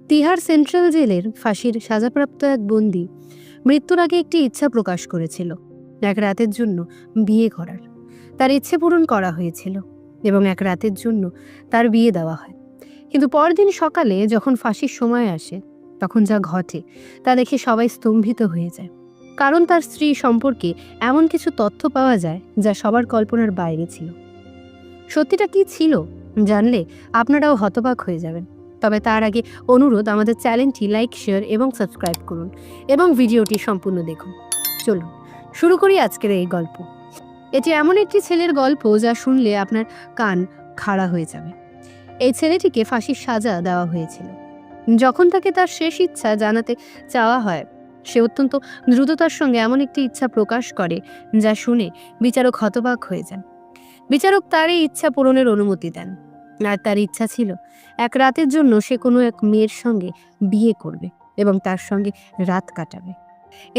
Tihar central জেলের ফাঁসির সাজাপ্রাপ্ত এক বন্দী মৃত্যুর আগে একটি ইচ্ছা প্রকাশ করেছিল, এক রাতের জন্য বিয়ে করার। তার ইচ্ছে পূরণ করা হয়েছিল এবং এক রাতের জন্য তার বিয়ে দেওয়া হয়। কিন্তু পরদিন সকালে যখন ফাঁসির সময় আসে, তখন যা ঘটে তা দেখে সবাই স্তম্ভিত হয়ে যায়। কারণ তার স্ত্রী সম্পর্কে এমন কিছু তথ্য পাওয়া যায় যা সবার কল্পনার বাইরে ছিল। সত্যিটা কি ছিল জানলে আপনারাও হতবাক হয়ে যাবেন। তবে তার আগে অনুরোধ, আমাদের চ্যানেলটি লাইক, শেয়ার এবং সাবস্ক্রাইব করুন এবং ভিডিওটি সম্পূর্ণ দেখুন। চলুন শুরু করি আজকের এই গল্প। এটি এমন একটি ছেলের গল্প যা শুনলে আপনার কান খাড়া হয়ে যাবে। এই ছেলেটিকে ফাঁসির সাজা দেওয়া হয়েছিল। যখন তাকে তার শেষ ইচ্ছা জানাতে চাওয়া হয়, সে অত্যন্ত দ্রুততার সঙ্গে এমন একটি ইচ্ছা প্রকাশ করে যা শুনে বিচারক হতবাক হয়ে যান। বিচারক তার এই ইচ্ছা পূরণের অনুমতি দেন, আর তার ইচ্ছা ছিল এক রাতের জন্য সে কোনো এক মেয়ের সঙ্গে বিয়ে করবে এবং তার সঙ্গে রাত কাটাবে।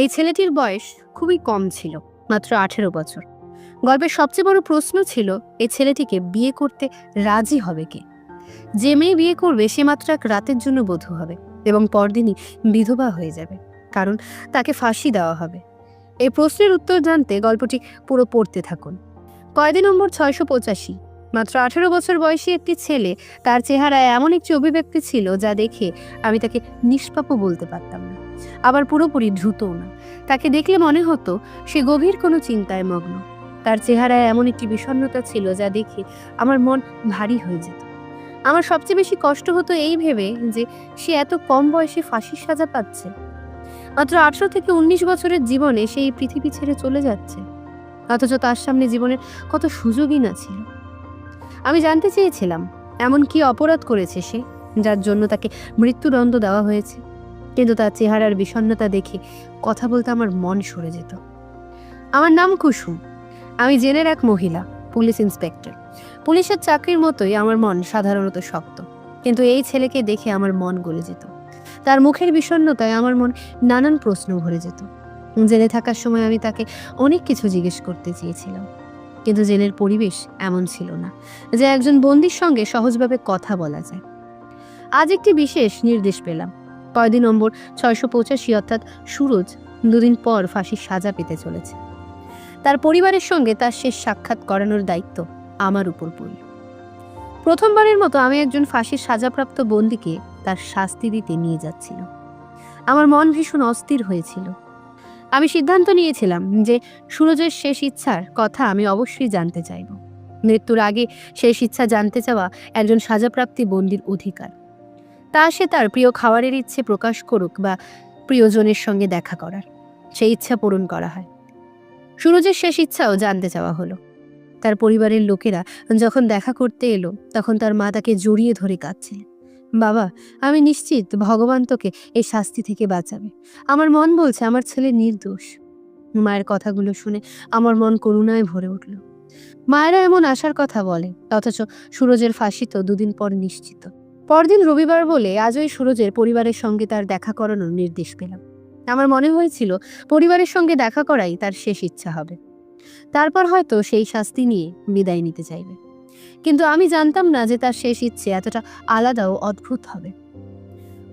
এই ছেলেটির বয়স খুবই কম ছিল, মাত্র 18 বছর। গল্পের সবচেয়ে বড় প্রশ্ন ছিল, এই ছেলেটিকে বিয়ে করতে রাজি হবে কে? যে মেয়ে বিয়ে করবে সে মাত্র এক রাতের জন্য বধূ হবে এবং পরদিনই বিধবা হয়ে যাবে, কারণ তাকে ফাঁসি দেওয়া হবে। এই প্রশ্নের উত্তর জানতে গল্পটি পুরো পড়তে থাকুন। কয়েদি নম্বর 685। মাত্র 18 বছর বয়সী একটি ছেলে, তার চেহারায় এমন একটি অভিব্যক্তি ছিল যা দেখে আমি তাকে নিষ্পাপ বলতে পারতাম না, আবার পুরোপুরি দ্রুতও না। তাকে দেখলে মনে হতো সে গভীর কোনো চিন্তায় মগ্ন। তার চেহারায় এমন একটি বিষণ্ণতা ছিল যা দেখে আমার মন ভারী হয়ে যেত। আমার সবচেয়ে বেশি কষ্ট হতো এই ভেবে যে সে এত কম বয়সে ফাঁসির সাজা পাচ্ছে। মাত্র 18 থেকে 19 বছরের জীবনে সে এই পৃথিবী ছেড়ে চলে যাচ্ছে, অথচ তার সামনে জীবনের কত সুযোগই না ছিল। আমি জানতে চেয়েছিলাম এমন কি অপরাধ করেছে সে, যার জন্য তাকে মৃত্যুদণ্ড দেওয়া হয়েছে। কিন্তু তার চেহারার বিষণ্ণতা দেখে কথা বলতে আমার মন সরে যেত। আমার নাম কুসুম। আমি জেলের এক মহিলা, পুলিশ ইন্সপেক্টর। পুলিশের চাকরির মতোই আমার মন সাধারণত শক্ত, কিন্তু এই ছেলেকে দেখে আমার মন গলে যেত। তার মুখের বিষণ্ণতায় আমার মন নানান প্রশ্ন ভরে যেত। জেলে থাকার সময় আমি তাকে অনেক কিছু জিজ্ঞেস করতে চেয়েছিলাম, কিন্তু জেলের পরিবেশ এমন ছিল না যে একজন বন্দীর সঙ্গে সহজভাবে কথা বলা যায়। আজ একটি বিশেষ নির্দেশ পেলাম। কয়েদি নম্বর 685 অর্থাৎ সুরজ 2 দিন পর ফাঁসির সাজা পেতে চলেছে। তার পরিবারের সঙ্গে তার শেষ সাক্ষাৎ করানোর দায়িত্ব আমার উপর পড়ল। প্রথমবারের মতো আমি একজন ফাঁসির সাজাপ্রাপ্ত বন্দীকে তার শাস্তি দিতে নিয়ে যাচ্ছিল। আমার মন ভীষণ অস্থির হয়েছিল। আমি সিদ্ধান্ত নিয়েছিলাম যে সুরজের শেষ ইচ্ছার কথা আমি অবশ্যই জানতে চাইব। মৃত্যুর আগে শেষ ইচ্ছা জানতে চাওয়া একজন সাজাপ্রাপ্তি বন্দীর অধিকার। তা সে তার প্রিয় খাবারের ইচ্ছে প্রকাশ করুক বা প্রিয়জনের সঙ্গে দেখা করার, সেই ইচ্ছা পূরণ করা হয়। সুরজের শেষ ইচ্ছাও জানতে চাওয়া হলো। তার পরিবারের লোকেরা যখন দেখা করতে এলো, তখন তার মা তাকে জড়িয়ে ধরে কাঁদছিলেন। বাবা, আমি নিশ্চিত ভগবান তোকে এই শাস্তি থেকে বাঁচাবে। আমার মন বলছে আমার ছেলে নির্দোষ। মায়ের কথাগুলো শুনে আমার মন করুণায় ভরে উঠল। মায়েরা এমন আশার কথা বলে, অথচ সুরজের ফাঁসি তো 2 দিন পর নিশ্চিত। পরদিন রবিবার বলে আজই সুরজের পরিবারের সঙ্গে তার দেখা করানোর নির্দেশ পেলাম। আমার মনে হয়েছিল পরিবারের সঙ্গে দেখা করাই তার শেষ ইচ্ছা হবে। তারপর হয়তো সেই শাস্তি নিয়ে বিদায় নিতে চাইবে। কিন্তু আমি জানতাম না যে তার শেষ ইচ্ছে এতটা আলাদা ও অদ্ভুত হবে।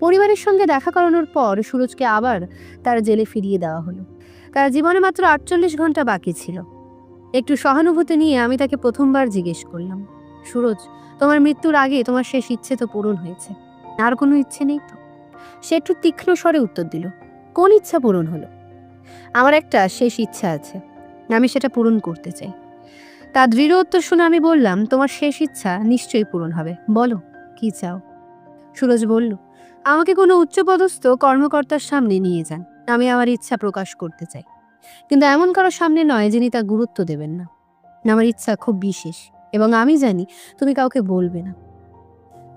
পরিবারের সঙ্গে দেখা করানোর পর সুরজকে আবার তার জেলে ফিরিয়ে দেওয়া হলো। তার জীবনে মাত্র 48 ঘন্টা বাকি ছিল। একটু সহানুভূতি নিয়ে আমি তাকে প্রথমবার জিজ্ঞেস করলাম, সুরজ, তোমার মৃত্যুর আগে তোমার শেষ ইচ্ছে তো পূরণ হয়েছে, আর কোনো ইচ্ছে নেই তো? সে একটু তীক্ষ্ণ স্বরে উত্তর দিল, কোন ইচ্ছা পূরণ হলো? আমার একটা শেষ ইচ্ছা আছে, আমি সেটা পূরণ করতে চাই। তার দৃঢ় উত্তর শুনে আমি বললাম, তোমার শেষ ইচ্ছা নিশ্চয়ই পূরণ হবে, বলো কি চাও? সুরজ বলল, আমাকে কোনো উচ্চপদস্থ কর্মকর্তার সামনে নিয়ে যান। আমি আমার ইচ্ছা প্রকাশ করতে চাই, কিন্তু এমন কারো সামনে নয় যিনি তা গুরুত্ব দেবেন না। আমার ইচ্ছা খুব বিশেষ এবং আমি জানি তুমি কাউকে বলবে না।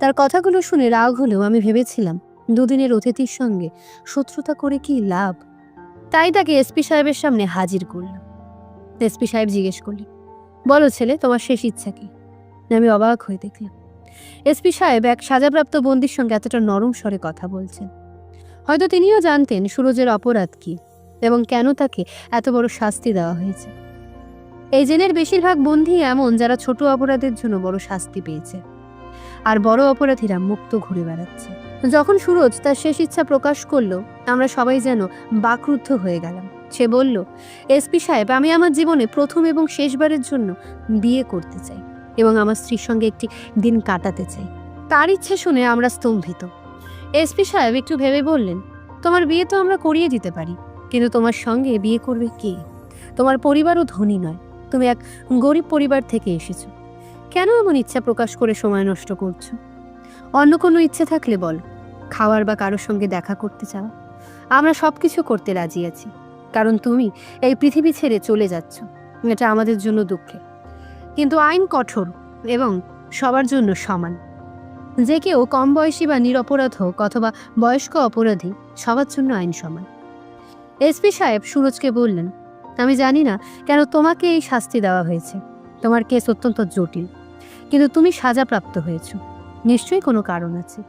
তার কথাগুলো শুনে রাগ হলেও আমি ভেবেছিলাম 2 দিনের অতিথির সঙ্গে শত্রুতা করে কি লাভ। তাই তাকে এসপি সাহেবের সামনে হাজির করলাম। এসপি সাহেব জিজ্ঞেস করলেন, বলো ছেলে, তোমার শেষ ইচ্ছা কি? আমি অবাক হয়ে দেখলাম এসপি সাহেব এক সাজাপ্রাপ্ত বন্দীর সঙ্গে এতটা নরম স্বরে কথা বলছেন। হয়তো তিনিও জানতেন সুরজের অপরাধ কি এবং কেন তাকে এত বড় শাস্তি দেওয়া হয়েছে। এই জেলের বেশিরভাগ বন্দী এমন যারা ছোট অপরাধের জন্য বড় শাস্তি পেয়েছে, আর বড় অপরাধীরা মুক্ত ঘুরে বেড়াচ্ছে। যখন সুরজ তার শেষ ইচ্ছা প্রকাশ করলো, আমরা সবাই যেন বাকরুদ্ধ হয়ে গেলাম। সে বলল, এসপি সাহেব, আমি আমার জীবনে প্রথম এবং শেষবারের জন্য বিয়ে করতে চাই এবং আমার স্ত্রীর সঙ্গে একটি দিন কাটাতে চাই। তার ইচ্ছে শুনে আমরা স্তম্ভিত। এসপি সাহেব একটু ভেবে বললেন, তোমার বিয়ে তো আমরা করিয়ে দিতে পারি, কিন্তু তোমার সঙ্গে বিয়ে করবে কে? তোমার পরিবারও ধনী নয়, তুমি এক গরিব পরিবার থেকে এসেছো। কেন এমন ইচ্ছা প্রকাশ করে সময় নষ্ট করছো? অন্য কোনো ইচ্ছে থাকলে বল, খাওয়ার বা কারোর সঙ্গে দেখা করতে চাওয়া। আমরা সবকিছু করতে রাজি আছি, কারণ তুমি এই পৃথিবী ছেড়ে চলে যাচ্ছ। এটা আমাদের জন্য দুঃখের, কিন্তু আইন কঠোর এবং সবার জন্য সমান। যে কেউ কম বয়সী বা নিরপরাধ হোক অথবা বয়স্ক অপরাধী, সবার জন্য আইন সমান। এসপি সাহেব সুরজকে বললেন, আমি জানি না কেন তোমাকে এই শাস্তি দেওয়া হয়েছে। তোমার কেস অত্যন্ত জটিল, কিন্তু তুমি সাজাপ্রাপ্ত হয়েছ, নিশ্চয়ই কোনো কারণ আছে।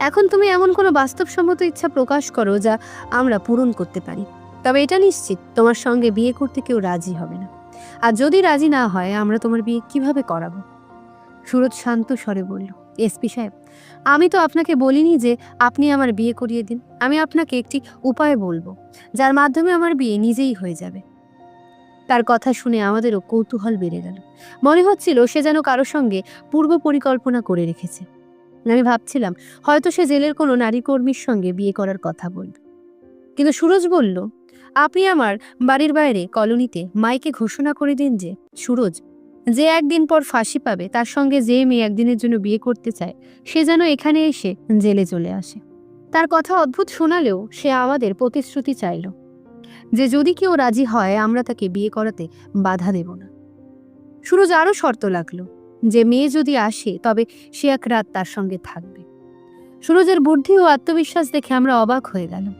এখন তুমি এমন কোনো বাস্তবসম্মত ইচ্ছা প্রকাশ করো যা আমরা পূরণ করতে পারি। তবে এটা নিশ্চিত, তোমার সঙ্গে বিয়ে করতে কেউ রাজি হবে না। আর যদি রাজি না হয়, আমরা তোমার বিয়ে কিভাবে করাবো? সুরজ শান্ত স্বরে বলল, এসপি সাহেব, আমি তো আপনাকে বলিনি যে আপনি আমার বিয়ে করিয়ে দিন। আমি আপনাকে একটি উপায় বলবো, যার মাধ্যমে আমার বিয়ে নিজেই হয়ে যাবে। তার কথা শুনে আমাদেরও কৌতূহল বেড়ে গেল। মনে হচ্ছিল সে যেন কারো সঙ্গে পূর্ব পরিকল্পনা করে রেখেছে। আমি ভাবছিলাম হয়তো সে জেলের কোনো নারী কর্মীর সঙ্গে বিয়ে করার কথা বলবে। কিন্তু সুরজ বলল, আপনি আমার বাড়ির বাইরে কলোনিতে মাইকে ঘোষণা করে দিন যে সুরজ যে একদিন পর ফাঁসি পাবে, তার সঙ্গে যে মেয়ে একদিনের জন্য বিয়ে করতে চায়, সে যেন এখানে এসে জেলে চলে আসে। তার কথা অদ্ভুত শোনালেও সে আমাদের প্রতিশ্রুতি চাইল যে যদি কেউ রাজি হয়, আমরা তাকে বিয়ে করাতে বাধা দেব না। সুরজ আরও শর্ত লাগলো যে মেয়ে যদি আসে তবে সে এক রাত তার সঙ্গে থাকবে। সুরজের বুদ্ধি ও আত্মবিশ্বাস দেখে আমরা অবাক হয়ে গেলাম।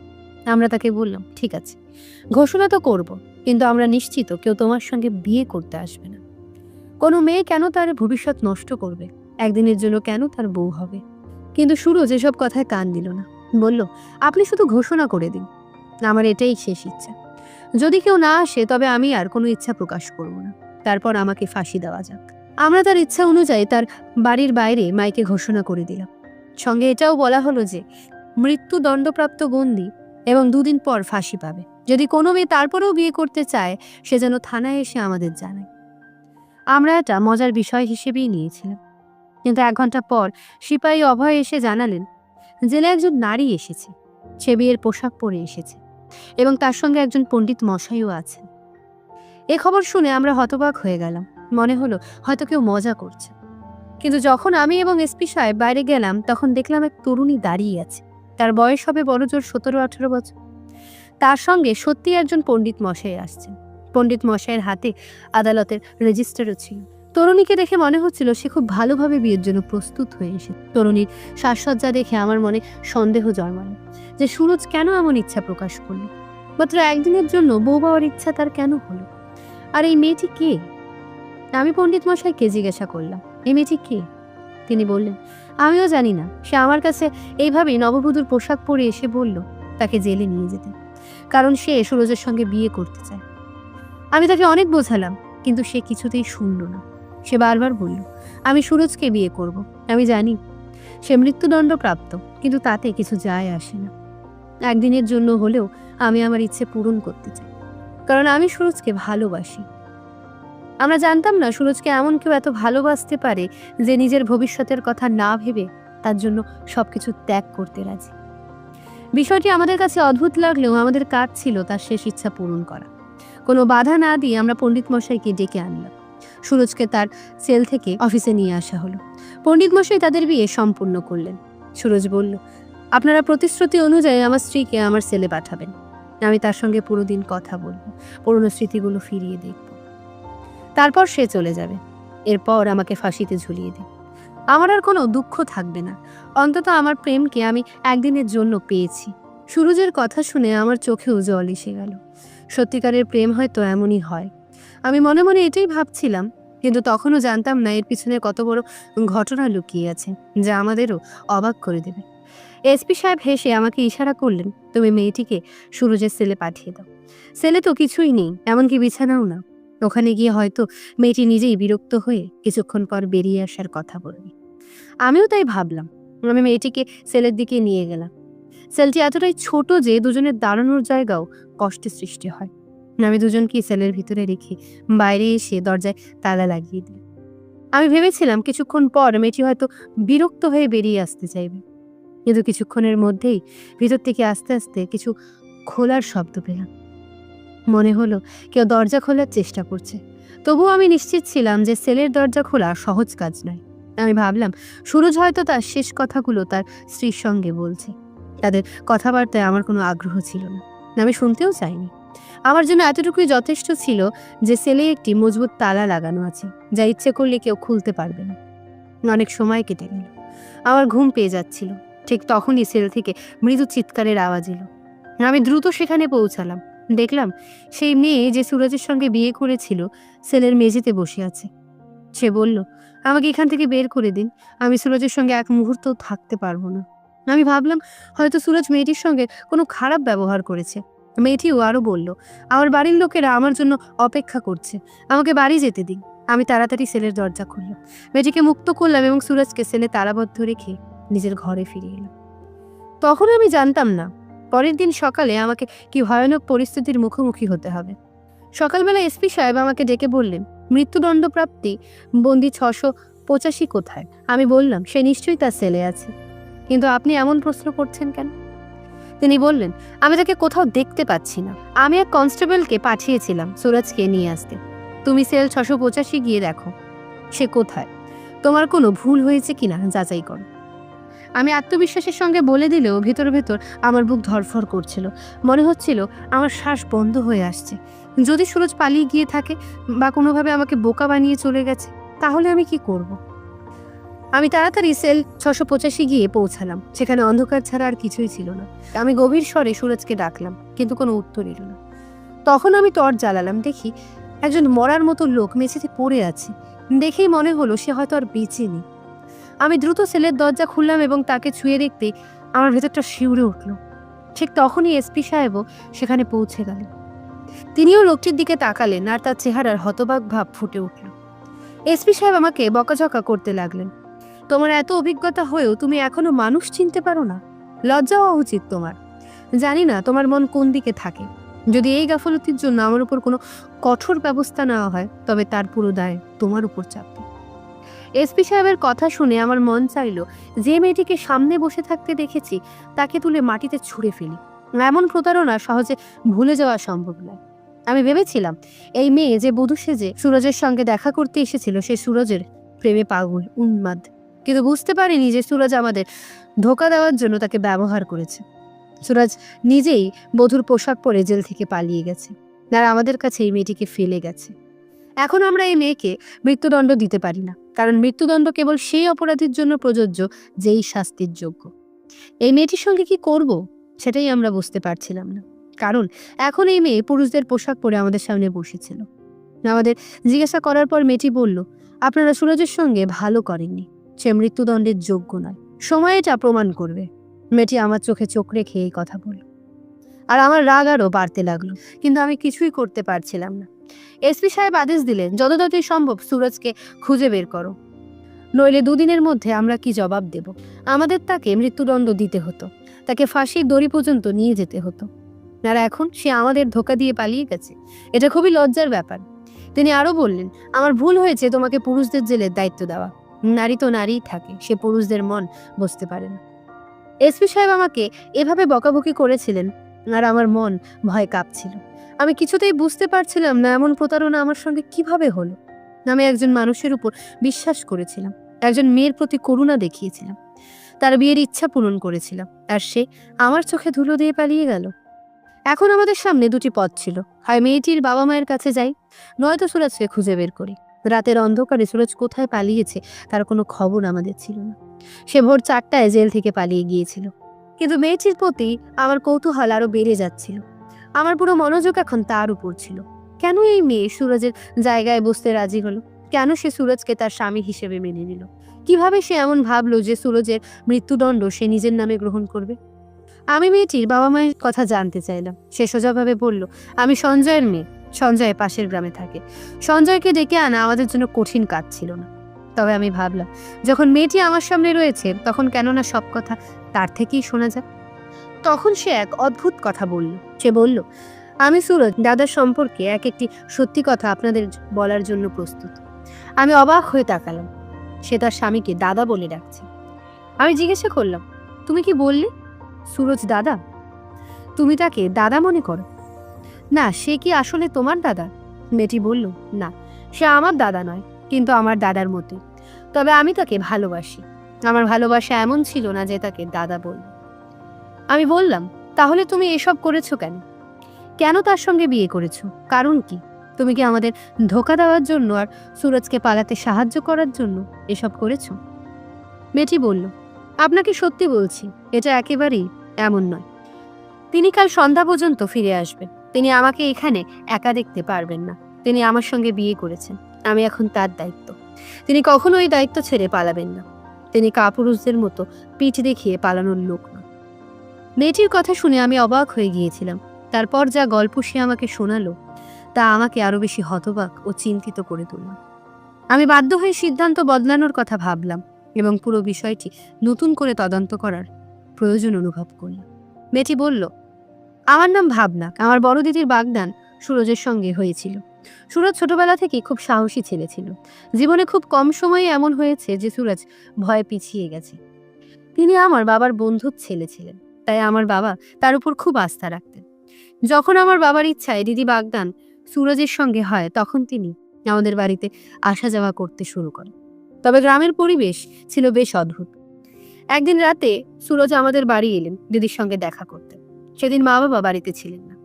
আমরা তাকে বললাম, ঠিক আছে, ঘোষণা তো করব, কিন্তু আমরা নিশ্চিত কেউ তোমার সঙ্গে বিয়ে করতে আসবে না। কোনো মেয়ে কেন তার ভবিষ্যৎ নষ্ট করবে? একদিনের জন্য কেন তার বউ হবে? কিন্তু সুরজ এসব কথায় কান দিল না। বলল, আপনি শুধু ঘোষণা করে দিন, আমার এটাই শেষ ইচ্ছা। যদি কেউ না আসে তবে আমি আর কোনো ইচ্ছা প্রকাশ করব না। তারপর আমাকে ফাঁসি দেওয়া যাক। আমরা তার ইচ্ছা অনুযায়ী তার বাড়ির বাইরে মাইকে ঘোষণা করে দিলাম। সঙ্গে এটাও বলা হলো যে মৃত্যুদণ্ডপ্রাপ্ত বন্দী এবং 2 দিন পর ফাঁসি পাবে। যদি কোনো মেয়ে তারপরেও বিয়ে করতে চায়, সে যেন থানায় এসে আমাদের জানায়। আমরা এটা মজার বিষয় হিসেবেই নিয়েছিলাম, কিন্তু 1 ঘন্টা পর সিপাহী অভয় এসে জানালেন জেলে একজন নারী এসেছে। সে বিয়ের পোশাক পরে এসেছে এবং তার সঙ্গে একজন পণ্ডিত মশাইও আছেন। এ খবর শুনে আমরা হতবাক হয়ে গেলাম। মনে হলো হয়তো কেউ মজা করছে। কিন্তু যখন আমি এবং এসপি সাহেব বাইরে গেলাম, তখন দেখলাম এক তরুণী দাঁড়িয়ে আছে। তার বয়স হবে বড়জোর 17-18 বছর। তার সঙ্গে সত্যি একজন পণ্ডিত মশাই আসছেন। পণ্ডিত মশাইয়ের হাতে আদালতের রেজিস্টারও ছিল। তরুণীকে দেখে মনে হচ্ছিল সে খুব ভালোভাবে বিয়ের জন্য প্রস্তুত হয়ে এসে। তরুণীর সাজসজ্জা দেখে আমার মনে সন্দেহ জন্মালো যে সুরজ কেন এমন ইচ্ছা প্রকাশ করল। মাত্র একদিনের জন্য বউ পাওয়ার ইচ্ছা তার কেন হলো? আর এই মেয়েটি কে? আমি পণ্ডিত মশাইকে জিজ্ঞাসা করলাম, এই মেয়েটি কে? তিনি বললেন, আমিও জানি না। সে আমার কাছে এইভাবেই নববধূর পোশাক পরে এসে বলল তাকে জেলে নিয়ে যেতে, কারণ সে সুরজের সঙ্গে বিয়ে করতে চায়। আমি তাকে অনেক বোঝালাম, কিন্তু সে কিছুতেই শুনল না। সে বারবার বলল, আমি সুরজকে বিয়ে করব। আমি জানি সে মৃত্যুদণ্ড প্রাপ্ত, কিন্তু তাতে কিছু যায় আসে না। একদিনের জন্য হলেও আমি আমার ইচ্ছে পূরণ করতে চাই, কারণ আমি সুরজকে ভালোবাসি। আমরা জানতাম না সুরজকে এমন কেউ এত ভালোবাসতে পারে যে নিজের ভবিষ্যতের কথা না ভেবে তার জন্য সবকিছু ত্যাগ করতে রাজি। বিষয়টি আমাদের কাছে অদ্ভুত লাগলেও আমাদের কাজ ছিল তার শেষ ইচ্ছা পূরণ করা। কোনো বাধা না দিয়ে আমরা পণ্ডিত মশাইকে ডেকে আনলাম। সুরজকে তার সেল থেকে অফিসে নিয়ে আসা হলো। পণ্ডিত মশাই তাদের বিয়ে সম্পূর্ণ করলেন। সুরজ বলল, আপনারা প্রতিশ্রুতি অনুযায়ী আমার স্ত্রীকে আমার সেলে পাঠাবেন। আমি তার সঙ্গে পুরো দিন কথা বলবো, পুরনো স্মৃতিগুলো ফিরিয়ে দেখব। তারপর সে চলে যাবে। এরপর আমাকে ফাঁসিতে ঝুলিয়ে দিন। আমার আর কোনো দুঃখ থাকবে না। অন্তত আমার প্রেমকে আমি একদিনের জন্য পেয়েছি। সুরজের কথা শুনে আমার চোখেও জল এসে গেল। সত্যিকারের প্রেম হয়তো এমনই হয়। আমি মনে মনে এটাই ভাবছিলাম, কিন্তু তখনও জানতাম না এর পিছনে কত বড় ঘটনা লুকিয়ে আছে, যা আমাদেরও অবাক করে দেবে। এসপি সাহেব হেসে আমাকে ইশারা করলেন, তুমি মেয়েটিকে সুরজের সেলে পাঠিয়ে দাও। সেলে তো কিছুই নেই, এমনকি বিছানাও না। ওখানে গিয়ে হয়তো মেয়েটি নিজেই বিরক্ত হয়ে কিছুক্ষণ পর বেরিয়ে আসার কথা বলবে। আমিও তাই ভাবলাম। আমি মেয়েটিকে সেলের দিকে নিয়ে গেলাম। সেলটি এতটাই ছোট যে দুজনের দাঁড়ানোর জায়গাও কষ্টের সৃষ্টি হয়। আমি দুজনকেই সেলের ভিতরে রেখে বাইরে এসে দরজায় তালা লাগিয়ে দিই। আমি ভেবেছিলাম কিছুক্ষণ পর মেয়েটি হয়তো বিরক্ত হয়ে বেরিয়ে আসতে চাইবে, কিন্তু কিছুক্ষণের মধ্যেই ভিতর থেকে আস্তে আস্তে কিছু খোলার শব্দ পেলাম। মনে হলো কেউ দরজা খোলার চেষ্টা করছে। তবুও আমি নিশ্চিত ছিলাম যে সেলের দরজা খোলা সহজ কাজ নয়। আমি ভাবলাম সুরজ হয়তো তার শেষ কথাগুলো তার স্ত্রীর সঙ্গে বলছে। তাদের কথাবার্তায় আমার কোনো আগ্রহ ছিল না, আমি শুনতেও চাইনি। আমার জন্য এতটুকুই যথেষ্ট ছিল যে সেলে একটি মজবুত তালা লাগানো আছে, যা ইচ্ছে করলে কেউ খুলতে পারবে না। অনেক সময় কেটে গেল, আমার ঘুম পেয়ে যাচ্ছিল। ঠিক তখনই সেল থেকে মৃদু চিৎকারের আওয়াজ এলো। আমি দ্রুত সেখানে পৌঁছালাম। দেখলাম সেই মেয়ে যে সুরজের সঙ্গে বিয়ে করেছিল সেলের মেঝেতে বসে আছে। সে বলল, আমাকে এখান থেকে বের করে দিন, আমি সুরজের সঙ্গে এক মুহূর্তও থাকতে পারবো না। আমি ভাবলাম হয়তো সুরজ মেয়েটির সঙ্গে কোনো খারাপ ব্যবহার করেছে। মেয়েটিও আরো বলল, আমার বাড়ির লোকেরা আমার জন্য অপেক্ষা করছে, আমাকে বাড়ি যেতে দিন। আমি তাড়াতাড়ি সেলের দরজা খুললাম, মেয়েটিকে মুক্ত করলাম এবং সুরজকে সেলে তালাবদ্ধ রেখে নিজের ঘরে ফিরে এলাম। তখন আমি জানতাম না পরের দিন সকালে আমাকে কি ভয়ানক পরিস্থিতির মুখোমুখি হতে হবে। সকালবেলা এসপি সাহেব আমাকে ডেকে বললেন, মৃত্যুদণ্ডপ্রাপ্তি বন্দি 685 কোথায়? আমি বললাম, সে নিশ্চয়ই তার সেলে আছে। কিন্তু আপনি এমন প্রশ্ন করছেন কেন? তিনি বললেন, আমি তাকে কোথাও দেখতে পাচ্ছি না। আমি এক কনস্টেবলকে পাঠিয়েছিলাম সুরজকে নিয়ে আসতে। তুমি সেল 685 গিয়ে দেখো সে কোথায়। তোমার কোনো ভুল হয়েছে কিনা যাচাই করো। আমি আত্মবিশ্বাসের সঙ্গে বলে দিলেও ভেতর ভেতর আমার বুক ধরফর করছিল। মনে হচ্ছিল আমার শ্বাস বন্ধ হয়ে আসছে। যদি সুরজ পালিয়ে গিয়ে থাকে বা কোনোভাবে আমাকে বোকা বানিয়ে চলে গেছে, তাহলে আমি কি করব? আমি তাড়াতাড়ি সেল 685 গিয়ে পৌঁছালাম। সেখানে অন্ধকার ছাড়া আর কিছুই ছিল না। আমি গভীর স্বরে সুরজকে ডাকলাম, কিন্তু কোনো উত্তর এলো না। তখন আমি টর্চ জ্বালালাম, দেখি একজন মরার মতো লোক মেঝেতে পড়ে আছে। দেখেই মনে হলো সে হয়তো আর বেঁচে নেই। আমি দ্রুত সেলের দরজা খুললাম এবং তাকে ছুঁয়ে দেখতে আমার ভেতরটা শিউরে উঠল। ঠিক তখনই এসপি সাহেবও সেখানে পৌঁছে গেল। তিনিও লোকটির দিকে তাকালেন আর তার চেহারার হতবাক ভাব ফুটে উঠল। এসপি সাহেব আমাকে বকাঝকা করতে লাগলেন, তোমার এত অভিজ্ঞতা হয়েও তুমি এখনো মানুষ চিনতে পারো না? লজ্জা হওয়া উচিত তোমার। জানি না তোমার মন কোন দিকে থাকে। যদি এই গাফলতির জন্য আমার উপর কোনো কঠোর ব্যবস্থা নেওয়া হয়, তবে তার পুরো দায় তোমার উপর চাপবে। এসপি সাহেবের কথা শুনে আমার মন চাইল যে মেয়েটিকে সামনে বসে থাকতে দেখেছি তাকে তুলে মাটিতে ছুঁড়ে ফেলি। এমন প্রতারণা সহজে ভুলে যাওয়া সম্ভব নয়। আমি ভেবেছিলাম এই মেয়ে যে বধূ সেজে সুরজের সঙ্গে দেখা করতে এসেছিল সে সুরজের প্রেমে পাগল, উন্মাদ। কিন্তু বুঝতে পারিনি যে সুরজ আমাদের ধোঁকা দেওয়ার জন্য তাকে ব্যবহার করেছে। সুরজ নিজেই বধূর পোশাক পরে জেল থেকে পালিয়ে গেছে আর আমাদের কাছে এই মেয়েটিকে ফেলে গেছে। এখন আমরা এই মেয়েকে মৃত্যুদণ্ড দিতে পারি না, কারণ মৃত্যুদণ্ড কেবল সেই অপরাধীর জন্য প্রযোজ্য যেই শাস্তির যোগ্য। এই মেয়েটির সঙ্গে কি করব সেটাই আমরা বুঝতে পারছিলাম না, কারণ এখন এই মেয়ে পুরুষদের পোশাক পরে আমাদের সামনে বসেছিল। আমাদের জিজ্ঞাসা করার পর মেয়েটি বলল, আপনারা সুরজের সঙ্গে ভালো করেননি, সে মৃত্যুদণ্ডের যোগ্য নয়, সময় এটা প্রমাণ করবে। মেয়েটি আমার চোখে চোখ রেখে এই কথা বলল, আর আমার রাগ আরও বাড়তে লাগলো, কিন্তু আমি কিছুই করতে পারছিলাম না। এসপি সাহেব আদেশ দিলেন, যত তাড়াতাড়ি সম্ভব সুরজকে খুঁজে বের করো, নইলে দুদিনের মধ্যে আমরা কি জবাব দেব। আমাদের তাকে মৃত্যুদণ্ড দিতে হতো, তাকে ফাঁসির দড়ি পর্যন্ত নিয়ে যেতে হতো, আর এখন সে আমাদের ধোঁকা দিয়ে পালিয়ে গেছে। এটা খুবই লজ্জার ব্যাপার। তিনি আরো বললেন, আমার ভুল হয়েছে তোমাকে পুরুষদের জেলের দায়িত্ব দেওয়া। নারী তো নারীই থাকে, সে পুরুষদের মন বুঝতে পারে না। এসপি সাহেব আমাকে এভাবে বকাবকি করেছিলেন আর আমার মন ভয় কাঁপছিল। আমি কিছুতেই বুঝতে পারছিলাম না এমন প্রতারণা আমার সঙ্গে কিভাবে হলো। আমি একজন মানুষের উপর বিশ্বাস করেছিলাম, একজন মেয়ের প্রতি করুণা দেখিয়েছিলাম, তার বিয়ের ইচ্ছা পূরণ করেছিলাম, আর সে আমার চোখে ধুলো দিয়ে পালিয়ে গেল। এখন আমাদের সামনে দুটি পথ ছিল, হয় মেয়েটির বাবা মায়ের কাছে যাই, নয়তো সুরজকে খুঁজে বের করি। রাতের অন্ধকারে সুরজ কোথায় পালিয়েছে তার কোনো খবর আমাদের ছিল না। সে ভোর 4টায় জেল থেকে পালিয়ে গিয়েছিল। কিন্তু মেয়েটির প্রতি আমার কৌতূহল আরো বেড়ে যাচ্ছিল। আমার পুরো মনোযোগ এখন তার উপর ছিল। কেন এই মেয়ে সুরজের জায়গায় বসতে রাজি হলো? কেন সে সুরজকে তার স্বামী হিসেবে মেনে নিল? কিভাবে সে এমন ভাবলো যে সুরজের মৃত্যুদণ্ড সে নিজের নামে গ্রহণ করবে? আমি মেয়েটির বাবা মায়ের কথা জানতে চাইলাম। সে সোজাভাবে বলল, আমি সঞ্জয়ের মেয়ে, সঞ্জয় পাশের গ্রামে থাকে। সঞ্জয়কে ডেকে আনা আমাদের জন্য কঠিন কাজ ছিল না। তবে আমি ভাবলাম, যখন মেয়েটি আমার সামনে রয়েছে তখন কেননা সব কথা তার থেকেই শোনা যাক। তখন সে এক অদ্ভুত কথা বলল। সে বলল, আমি সুরজ দাদার সম্পর্কে একটি সত্যি কথা আপনাদের বলার জন্য প্রস্তুত। আমি অবাক হয়ে তাকালাম। সে তার স্বামীকে দাদা বলে ডাকছে। আমি জিজ্ঞাসা করলাম, তুমি কি বললে? সুরজ দাদা? তুমি তাকে দাদা মনে করো? না, সে কি আসলে তোমার দাদা? মেয়েটি বলল, না, সে আমার দাদা নয়, কিন্তু আমার দাদার মতোই। তবে আমি তাকে ভালোবাসি। আমার ভালোবাসা এমন ছিল না যে তাকে দাদা বলব। আমি বললাম, তাহলে তুমি এসব করেছো কেন? কেন তার সঙ্গে বিয়ে করেছো? কারণ কি? তুমি কি আমাদের ধোঁকা দেওয়ার জন্য আর সুরজকে পালাতে সাহায্য করার জন্য এসব করেছো? মেয়েটি বলল, আপনাকে সত্যি বলছি, এটা একেবারেই এমন নয়। তিনি কাল সন্ধ্যা পর্যন্ত ফিরে আসবেন। তিনি আমাকে এখানে একা দেখতে পারবেন না। তিনি আমার সঙ্গে বিয়ে করেছেন। আমি এখন তার দায়িত্ব। তিনি কখনো এই দায়িত্ব ছেড়ে পালাবেন না। তিনি কাপুরুষদের মতো পিঠ দেখিয়ে পালানোর লোক নয়। মেয়েটির কথা শুনে আমি অবাক হয়ে গিয়েছিলাম। তারপর যা গল্প সে আমাকে শোনালো তা আমাকে আরো বেশি হতবাক ও চিন্তিত করে তুলল। আমি বাধ্য হয়ে সিদ্ধান্ত বদলানোর কথা ভাবলাম এবং পুরো বিষয়টি নতুন করে তদন্ত করার প্রয়োজন অনুভব করলাম। মেয়েটি বলল, আমার নাম ভাবনা। আমার বড় দিদির বাগদান সুরজের সঙ্গে হয়েছিল। সুরজ ছোটবেলা থেকেই খুব সাহসী ছেলে ছিল। জীবনে খুব কম সময়ে এমন হয়েছে যে সুরজ ভয়ে পিছিয়ে গেছে। তিনি আমার বাবার বন্ধুর ছেলে ছিলেন, তাই আমার বাবা তার উপর খুব আস্থা রাখতেন। যখন আমার বাবার ইচ্ছায় দিদি বাগদান সুরজের সঙ্গে হয়, তখন তিনি আমাদের বাড়িতে আসা যাওয়া করতে শুরু করেন। তবে গ্রামের পরিবেশ ছিল বেশ অদ্ভুত। একদিন রাতে সুরজ আমাদের বাড়ি এলেন দিদির সঙ্গে দেখা করতে। সেদিন মা বাবা বাড়িতে ছিলেন না।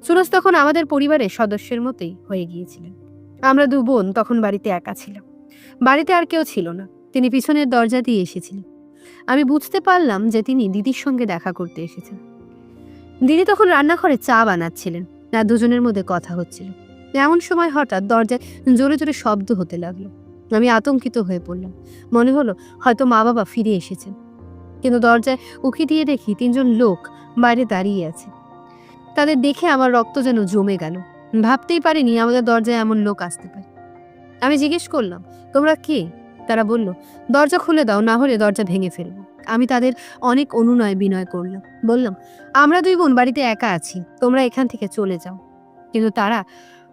সুরজ তখন আমাদের পরিবারের সদস্যের মতোই হয়ে গিয়েছিলেন। আমরা দু বোন তখন বাড়িতে একা ছিলাম। বাড়িতে আর কেউ ছিল না। তিনি পিছনের দরজা দিয়ে এসেছিলেন। আমি বুঝতে পারলাম যে তিনি দিদির সঙ্গে দেখা করতে এসেছেন। দিদি তখন রান্নাঘরে চা বানাচ্ছিলেন, আর দুজনের মধ্যে কথা হচ্ছিল। এমন সময় হঠাৎ দরজায় জোরে জোরে শব্দ হতে লাগলো। আমি আতঙ্কিত হয়ে পড়লাম। মনে হলো হয়তো মা বাবা ফিরে এসেছেন। কিন্তু দরজায় উঁকি দিয়ে দেখি তিনজন লোক বাইরে দাঁড়িয়ে আছে। তাদের দেখে আমার রক্ত যেন জমে গেল। ভাবতেই পারিনি আমাদের দরজায় এমন লোক আসতে পারে। আমি জিজ্ঞেস করলাম, তোমরা কে? তারা বলল, দরজা খুলে দাও, না হলে দরজা ভেঙে ফেলবো। আমি তাদের অনেক অনুনয় বিনয় করলাম। বললাম, আমরা দুই বোন বাড়িতে একা আছি, তোমরা এখান থেকে চলে যাও। কিন্তু তারা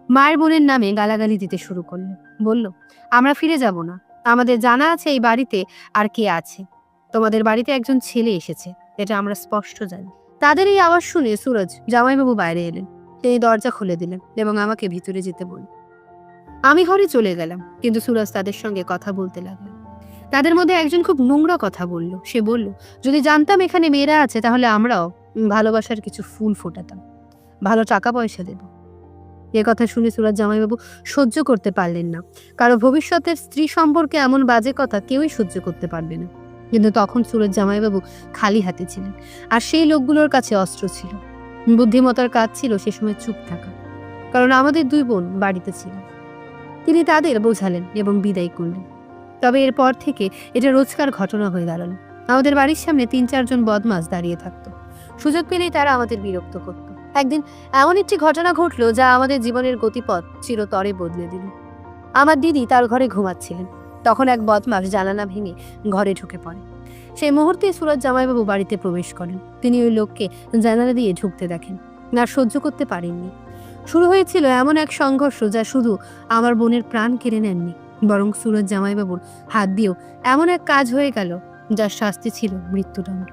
মায়ের বোনের নামে গালাগালি দিতে শুরু করলো। বলল, আমরা ফিরে যাব না। আমাদের জানা আছে এই বাড়িতে আর কে আছে। তোমাদের বাড়িতে একজন ছেলে এসেছে, এটা আমরা স্পষ্ট জানি। তাদের এই আওয়াজ শুনে সুরজ জামাইবাবু বাইরে এলেন। তিনি দরজা খুলে দিলেন এবং আমাকে ভিতরে যেতে বললেন। আমি ঘরে চলে গেলাম, কিন্তু সুরজ তাদের সঙ্গে কথা বলতে লাগলো। তাদের মধ্যে একজন খুব নোংরা কথা বলল। সে বলল, যদি জানতাম এখানে মেয়েরা আছে তাহলে আমরাও ভালোবাসার কিছু ফুল ফোটাতাম, ভালো টাকা পয়সা দেব। এ কথা শুনে সুরজ জামাইবাবু সহ্য করতে পারলেন না। কারো ভবিষ্যতের স্ত্রী সম্পর্কে এমন বাজে কথা কেউই সহ্য করতে পারবে না। কিন্তু তখন সুরজ জামাইবাবু খালি হাতে ছিলেন, আর সেই লোকগুলোর কাছে অস্ত্র ছিল। বুদ্ধিমতার কাজ ছিল সে সময় চুপ থাকা, কারণ আমাদের দুই বোন বাড়িতে ছিলেন। তিনি তাদের বোঝালেন এবং বিদায় করলেন। তবে এরপর থেকে এটা রোজকার ঘটনা হয়ে দাঁড়ালো। আমাদের বাড়ির সামনে ৩-৪ জন বদমাশ দাঁড়িয়ে থাকতো। সুযোগ পেলেই তারা আমাদের বিরক্ত করত। একদিন এমন একটি ঘটনা ঘটলো যা আমাদের জীবনের গতিপথ চিরতরে বদলে দিল। আমার দিদি তার ঘরে ঘুমাচ্ছিলেন। তখন এক বদমাশ জানালা ভেঙে ঘরে ঢুকে পড়ে। সেই মুহূর্তে সুরজ জামাইবাবু বাড়িতে প্রবেশ করেন। তিনি ওই লোককে জানালা দিয়ে ঢুকতে দেখেন, না সহ্য করতে পারেননি। শুরু হয়েছিল এমন এক সংঘর্ষ যা শুধু আমার বোনের প্রাণ কেড়ে নেননি, বরং সুরজ জামাইবাবুর হাত দিয়েও এমন এক কাজ হয়ে গেল যার শাস্তি ছিল মৃত্যুদণ্ড।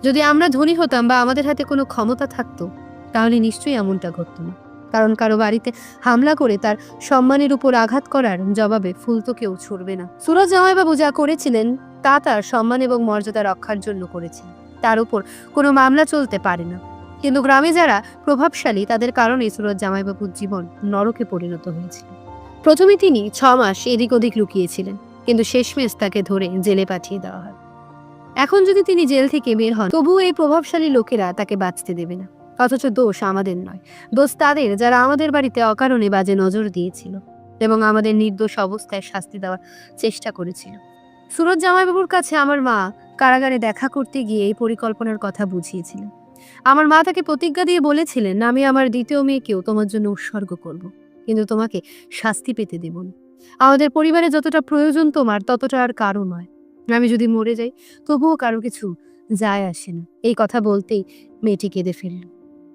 যদি আমরা ধনী হতাম বা আমাদের হাতে কোনো ক্ষমতা থাকতো, তাহলে নিশ্চয়ই এমনটা ঘটতো না। কারণ কারো বাড়িতে হামলা করে তার সম্মানের উপর আঘাত করার জবাবে ফুল তো কেউ ছুড়বে না। সুরজ জামাইবাবু যা করেছিলেন তা তার সম্মান এবং মর্যাদা রক্ষার জন্য করেছেন। তার উপর কোনো মামলা চলতে পারে না। কিন্তু গ্রামে যারা প্রভাবশালী তাদের কারণে সুরজ জামাইবাবুর জীবন নরকে পরিণত হয়েছিল। প্রথমে তিনি 6 মাস এদিক ওদিক লুকিয়েছিলেন, কিন্তু শেষমেশ তাকে ধরে জেলে পাঠিয়ে দেওয়া হয়। এখন যদি তিনি জেল থেকে বের হন, তবুও এই প্রভাবশালী লোকেরা তাকে বাঁচতে দেবে না। অথচ দোষ আমাদের নয়, দোষ তাদের যারা আমাদের বাড়িতে অকারণে বাজে নজর দিয়েছিল এবং আমাদের নির্দোষ অবস্থায় শাস্তি দেওয়ার চেষ্টা করেছিল। সুরজ জামাইবাবুর কাছে আমার মা কারাগারে দেখা করতে গিয়ে এই পরিকল্পনার কথা বুঝিয়েছিলেন। আমার মা তাকে প্রতিজ্ঞা দিয়ে বলেছিলেন, আমি আমার দ্বিতীয় মেয়েকেও তোমার জন্য উৎসর্গ করব, কিন্তু তোমাকে শাস্তি পেতে দেব না। আমাদের পরিবারে যতটা প্রয়োজন তোমার ততটা আর কারো নয়। আমি যদি মরে যাই তবুও কারো কিছু যায় আসে না। এই কথা বলতেই মেয়েটি কেঁদে ফেলল।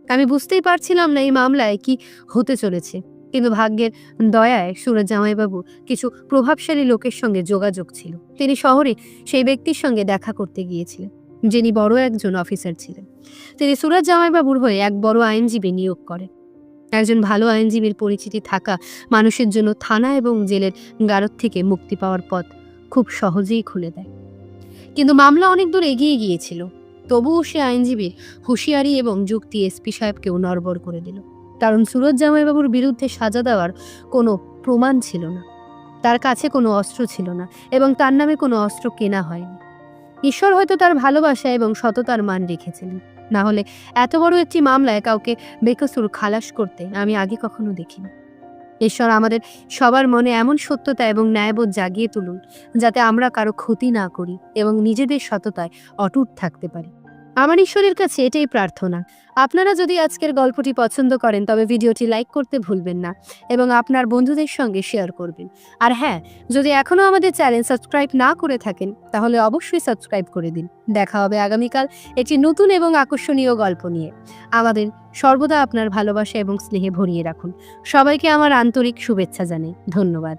আমি বুঝতেই পারছিলাম না এই মামলায় কি হতে চলেছে, কিন্তু ভাগ্যের দয়ায় সুরজ জামাইবাবু কিছু প্রভাবশালী লোকের সঙ্গে যোগাযোগ ছিল। তিনি শহরে সেই ব্যক্তির সঙ্গে দেখা করতে গিয়েছিলেন, যিনি বড় একজন অফিসার ছিলেন। তিনি সুরজ জামাইবাবুর হয়ে এক বড় আইনজীবী নিয়োগ করেন। একজন ভালো আইনজীবীর পরিচিতি থাকা মানুষের জন্য থানা এবং জেলের গারদ থেকে মুক্তি পাওয়ার পথ খুব সহজেই খুলে দেয়। কিন্তু মামলা অনেক দূর এগিয়ে গিয়েছিল। তবুও সে আইনজীবীর হুঁশিয়ারি এবং যুক্তি এসপি সাহেবকেও নড়বড় করে দিল। কারণ সুরজ জামাইবাবুর বিরুদ্ধে সাজা দেওয়ার কোনো প্রমাণ ছিল না, তার কাছে কোনো অস্ত্র ছিল না এবং তার নামে কোনো অস্ত্র কেনা হয়নি। ঈশ্বর হয়তো তার ভালোবাসা এবং সততার মান রেখেছিলেন, না হলে এত বড় একটি মামলায় কাউকে বেকসুর খালাস করতে আমি আগে কখনো দেখিনি। ঈশ্বর আমাদের সবার মনে এমন সত্যতা এবং ন্যায়বোধ জাগিয়ে তুলুন, যাতে আমরা কারো ক্ষতি না করি এবং নিজেদের সততায় অটুট থাকতে পারি। আমার ঈশ্বরের কাছে এটাই প্রার্থনা। আপনারা যদি আজকের গল্পটি পছন্দ করেন তবে ভিডিওটি লাইক করতে ভুলবেন না এবং আপনার বন্ধুদের সঙ্গে শেয়ার করবেন। আর হ্যাঁ, যদি এখনও আমাদের চ্যানেল সাবস্ক্রাইব না করে থাকেন তাহলে অবশ্যই সাবস্ক্রাইব করে দিন। দেখা হবে আগামীকাল একটি নতুন এবং আকর্ষণীয় গল্প নিয়ে। আমাদের সর্বদা আপনার ভালোবাসা এবং স্নেহে ভরিয়ে রাখুন। সবাইকে আমার আন্তরিক শুভেচ্ছা জানাই। ধন্যবাদ।